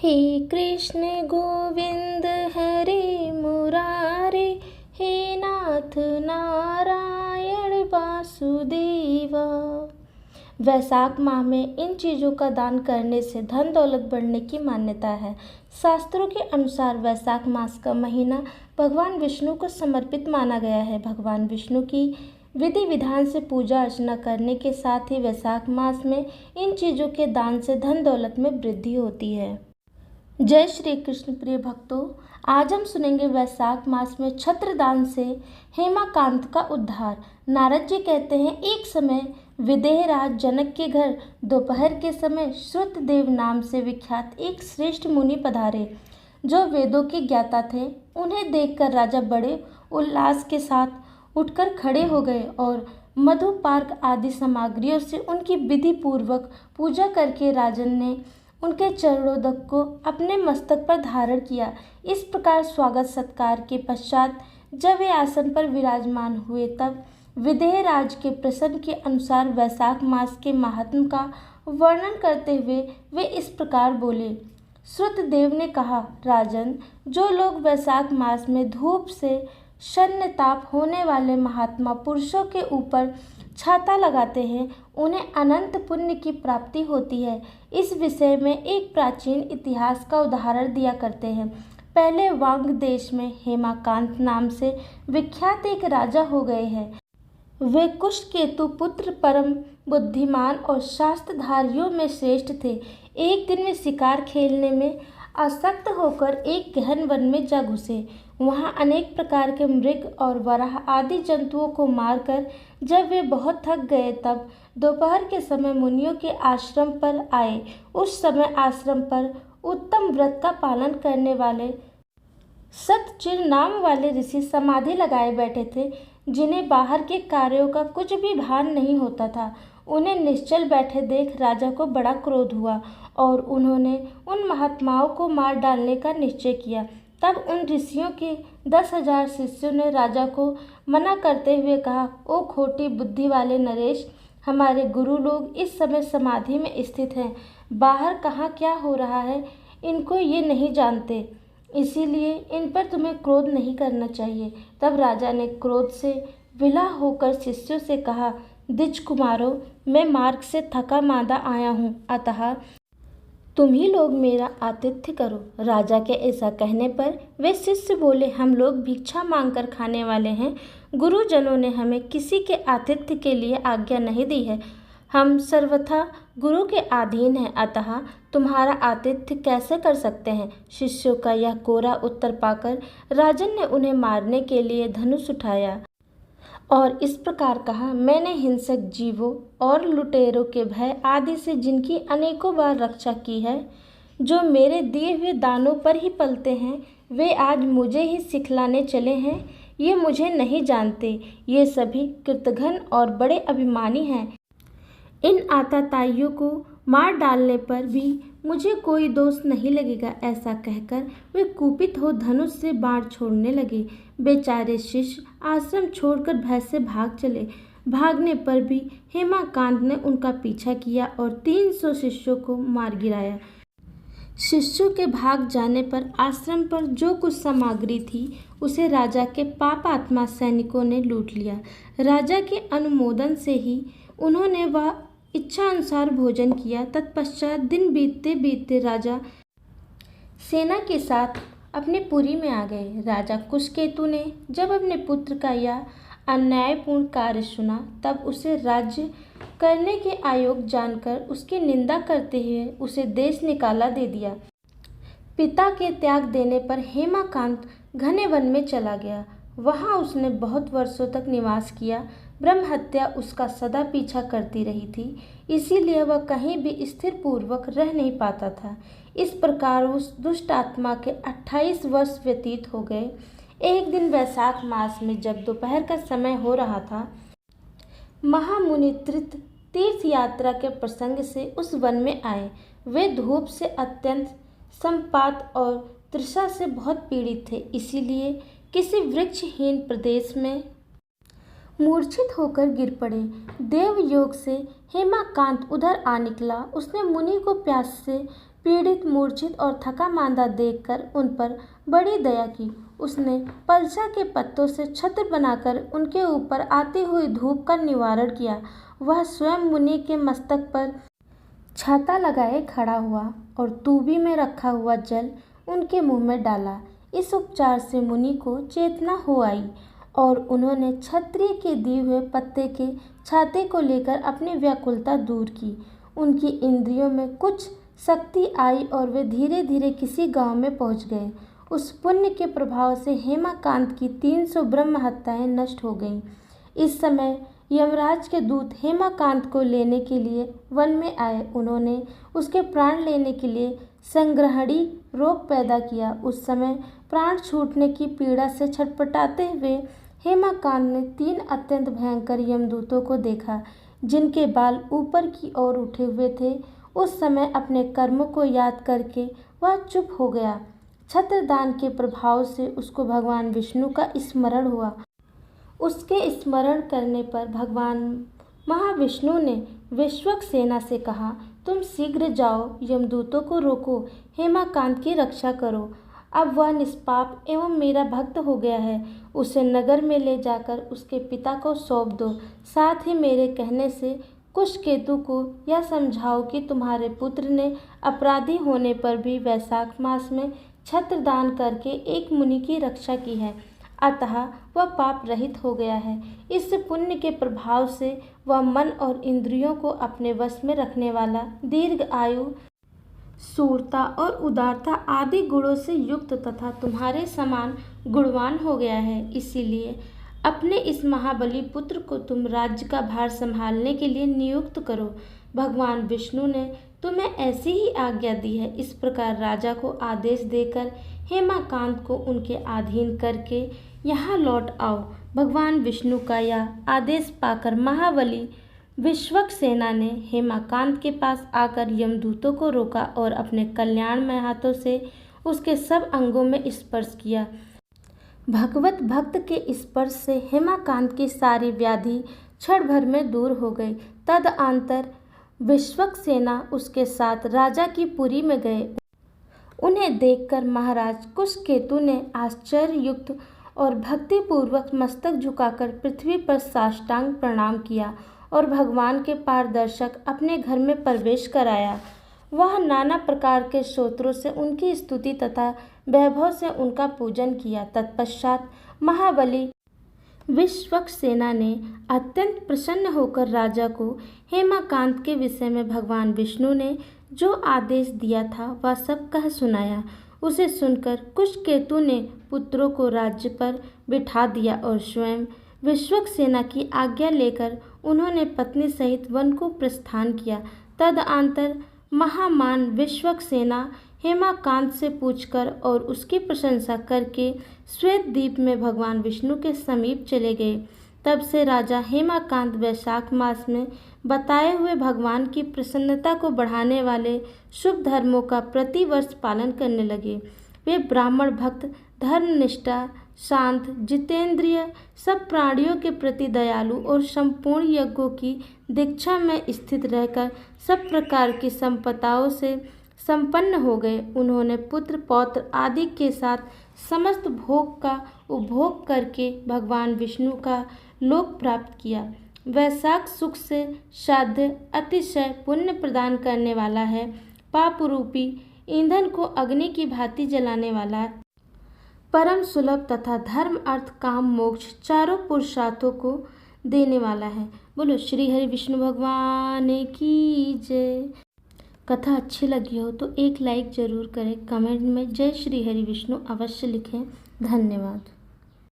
हे कृष्ण गोविंद हरे मुरारे, हे नाथ नारायण वासुदेवा। वैशाख माह में इन चीज़ों का दान करने से धन दौलत बढ़ने की मान्यता है। शास्त्रों के अनुसार वैशाख मास का महीना भगवान विष्णु को समर्पित माना गया है। भगवान विष्णु की विधि विधान से पूजा अर्चना करने के साथ ही वैशाख मास में इन चीज़ों के दान से धन दौलत में वृद्धि होती है। जय श्री कृष्ण प्रिय भक्तों, आज हम सुनेंगे वैशाख मास में छत्रदान से हेमाकांत का उद्धार। नारद जी कहते हैं, एक समय विदेह राज जनक के घर दोपहर के समय श्रुतदेव नाम से विख्यात एक श्रेष्ठ मुनि पधारे, जो वेदों के ज्ञाता थे। उन्हें देखकर राजा बड़े उल्लास के साथ उठकर खड़े हो गए और मधुपार्क आदि सामग्रियों से उनकी विधि पूर्वक पूजा करके राजन ने उनके चरणोदक को अपने मस्तक पर धारण किया। इस प्रकार स्वागत सत्कार के पश्चात जब वे आसन पर विराजमान हुए, तब विदेह राज के प्रसंग के अनुसार वैशाख मास के महात्म का वर्णन करते हुए वे इस प्रकार बोले। श्रुतदेव ने कहा, राजन, जो लोग वैशाख मास में धूप से शन्यताप होने वाले महात्मा पुरुषों के ऊपर छाता लगाते हैं, उन्हें अनंत पुण्य की प्राप्ति होती है। इस विषय में एक प्राचीन इतिहास का उदाहरण दिया करते हैं। पहले वांग देश में हेमाकांत नाम से विख्यात एक राजा हो गए हैं। वे कुशकेतु पुत्र, परम बुद्धिमान और शास्त्रधारियों में श्रेष्ठ थे। एक दिन वे शिकार खेलने में आसक्त होकर एक गहन वन में जा घुसे। वहाँ अनेक प्रकार के मृग और वराह आदि जंतुओं को मारकर जब वे बहुत थक गए, तब दोपहर के समय मुनियों के आश्रम पर आए। उस समय आश्रम पर उत्तम व्रत का पालन करने वाले सतचिर नाम वाले ऋषि समाधि लगाए बैठे थे, जिन्हें बाहर के कार्यों का कुछ भी भान नहीं होता था। उन्हें निश्चल बैठे देख राजा को बड़ा क्रोध हुआ और उन्होंने उन महात्माओं को मार डालने का निश्चय किया। तब उन ऋषियों के 10,000 शिष्यों ने राजा को मना करते हुए कहा, ओ खोटी बुद्धि वाले नरेश, हमारे गुरु लोग इस समय समाधि में स्थित हैं। बाहर कहाँ क्या हो रहा है इनको ये नहीं जानते, इसीलिए इन पर तुम्हें क्रोध नहीं करना चाहिए। तब राजा ने क्रोध से विला होकर शिष्यों से कहा, द्विज कुमारों, मैं मार्ग से थका मांदा आया हूँ, अतः तुम ही लोग मेरा आतिथ्य करो। राजा के ऐसा कहने पर वे शिष्य बोले, हम लोग भिक्षा मांगकर खाने वाले हैं। गुरुजनों ने हमें किसी के आतिथ्य के लिए आज्ञा नहीं दी है। हम सर्वथा गुरु के अधीन हैं, अतः तुम्हारा आतिथ्य कैसे कर सकते हैं। शिष्यों का यह कोरा उत्तर पाकर राजन ने उन्हें मारने के लिए धनुष उठाया और इस प्रकार कहा, मैंने हिंसक जीवों और लुटेरों के भय आदि से जिनकी अनेकों बार रक्षा की है, जो मेरे दिए हुए दानों पर ही पलते हैं, वे आज मुझे ही सिखलाने चले हैं। ये मुझे नहीं जानते, ये सभी कृतघ्न और बड़े अभिमानी हैं। इन आतताइयों को मार डालने पर भी मुझे कोई दोष नहीं लगेगा। ऐसा कहकर वे कुपित हो धनुष से बाण छोड़ने लगे। बेचारे शिष्य आश्रम छोड़कर भय से भाग चले। भागने पर भी हेमाकांत ने उनका पीछा किया और 300 शिष्यों को मार गिराया। शिष्यों के भाग जाने पर आश्रम पर जो कुछ सामग्री थी, उसे राजा के पापात्मा सैनिकों ने लूट लिया। राजा के अनुमोदन से ही उन्होंने वह इच्छा अनुसार भोजन किया। तत्पश्चात दिन बीतते बीतते राजा सेना के साथ अपने पुरी में आ गए। राजा कुशकेतु ने जब अपने पुत्र का यह अन्यायपूर्ण कार्य सुना, तब उसे राज्य करने के आयोग जानकर उसकी निंदा करते हुए उसे देश निकाला दे दिया। पिता के त्याग देने पर हेमाकांत घने वन में चला गया। वहाँ उसने बहुत वर्षों तक निवास किया। ब्रह्म हत्या उसका सदा पीछा करती रही थी, इसीलिए वह कहीं भी स्थिर पूर्वक रह नहीं पाता था। इस प्रकार उस दुष्ट आत्मा के 28 वर्ष व्यतीत हो गए। एक दिन वैशाख मास में जब दोपहर का समय हो रहा था, महामुनि तीर्थ यात्रा के प्रसंग से उस वन में आए। वे धूप से अत्यंत संपात और तृषा से बहुत पीड़ित थे, इसीलिए किसी वृक्षहीन प्रदेश में मूर्छित होकर गिर पड़े। देव योग से हेमाकांत उधर आ निकला। उसने मुनि को प्यास से पीड़ित, मूर्छित और थका मांदा देखकर उन पर बड़ी दया की। उसने पलसा के पत्तों से छत्र बनाकर उनके ऊपर आती हुई धूप का निवारण किया। वह स्वयं मुनि के मस्तक पर छाता लगाए खड़ा हुआ और तूबी में रखा हुआ जल उनके मुंह में डाला। इस उपचार से मुनि को चेतना हो आई और उन्होंने क्षत्रिय के दिए हुए पत्ते के छाते को लेकर अपनी व्याकुलता दूर की। उनकी इंद्रियों में कुछ शक्ति आई और वे धीरे धीरे किसी गांव में पहुंच गए। उस पुण्य के प्रभाव से हेमाकांत की 300 ब्रह्म हत्याएं नष्ट हो गईं। इस समय यमराज के दूत हेमाकांत को लेने के लिए वन में आए। उन्होंने उसके प्राण लेने के लिए संग्रहणी रोग पैदा किया। उस समय प्राण छूटने की पीड़ा से छटपटाते हुए हेमाकांत ने 3 अत्यंत भयंकर यमदूतों को देखा, जिनके बाल ऊपर की ओर उठे हुए थे। उस समय अपने कर्मों को याद करके वह चुप हो गया। छत्रदान के प्रभाव से उसको भगवान विष्णु का स्मरण हुआ। उसके स्मरण करने पर भगवान महाविष्णु ने विश्वक्सेना से कहा, तुम शीघ्र जाओ, यमदूतों को रोको, हेमाकांत की रक्षा करो। अब वह निष्पाप एवं मेरा भक्त हो गया है। उसे नगर में ले जाकर उसके पिता को सौंप दो। साथ ही मेरे कहने से कुशकेतु को यह समझाओ कि तुम्हारे पुत्र ने अपराधी होने पर भी वैशाख मास में छत्रदान करके एक मुनि की रक्षा की है, अतः वह पाप रहित हो गया है। इस पुण्य के प्रभाव से वह मन और इंद्रियों को अपने वश में रखने वाला, दीर्घ आयु, शूरता और उदारता आदि गुणों से युक्त तथा तुम्हारे समान गुणवान हो गया है। इसीलिए अपने इस महाबली पुत्र को तुम राज्य का भार संभालने के लिए नियुक्त करो। भगवान विष्णु ने तुम्हें ऐसी ही आज्ञा दी है। इस प्रकार राजा को आदेश देकर हेमाकांत को उनके अधीन करके यहाँ लौट आओ। भगवान विष्णु का यह आदेश पाकर महाबली विश्वक्सेना ने हेमाकांत के पास आकर यमदूतों को रोका और अपने कल्याणमय हाथों से उसके सब अंगों में स्पर्श किया। भगवत भक्त के स्पर्श से हेमाकांत की सारी व्याधि क्षण भर में दूर हो गई। तदअंतर विश्वक्सेना उसके साथ राजा की पुरी में गए। उन्हें देखकर महाराज कुशकेतु ने आश्चर्ययुक्त और भक्तिपूर्वक मस्तक झुकाकर पृथ्वी पर साष्टांग प्रणाम किया और भगवान के पारदर्शक अपने घर में प्रवेश कराया। वह नाना प्रकार के स्तोत्रों से उनकी स्तुति तथा वैभव से उनका पूजन किया। तत्पश्चात महाबली विश्वक्सेना ने अत्यंत प्रसन्न होकर राजा को हेमाकांत के विषय में भगवान विष्णु ने जो आदेश दिया था वह सब कह सुनाया। उसे सुनकर कुशकेतु ने पुत्रों को राज्य पर बिठा दिया और स्वयं विश्वक्सेना की आज्ञा लेकर उन्होंने पत्नी सहित वन को प्रस्थान किया। तदअंतर महामान विश्वक्सेना हेमाकांत से पूछकर और उसकी प्रशंसा करके श्वेत द्वीप में भगवान विष्णु के समीप चले गए। तब से राजा हेमाकांत वैशाख मास में बताए हुए भगवान की प्रसन्नता को बढ़ाने वाले शुभ धर्मों का प्रतिवर्ष पालन करने लगे। वे ब्राह्मण भक्त, धर्मनिष्ठा, शांत, जितेंद्रिय, सब प्राणियों के प्रति दयालु और संपूर्ण यज्ञों की दीक्षा में स्थित रहकर सब प्रकार की संपदाओं से संपन्न हो गए। उन्होंने पुत्र, पौत्र आदि के साथ समस्त भोग का उपभोग करके भगवान विष्णु का लोक प्राप्त किया। वैशाख सुख से साध्य अतिशय पुण्य प्रदान करने वाला है। पाप रूपी ईंधन को अग्नि की भांति जलाने वाला है। परम सुलभ तथा धर्म, अर्थ, काम, मोक्ष चारों पुरुषार्थों को देने वाला है। बोलो श्री हरि विष्णु भगवान की जय। कथा अच्छी लगी हो तो एक लाइक ज़रूर करें। कमेंट में जय श्री हरि विष्णु अवश्य लिखें। धन्यवाद।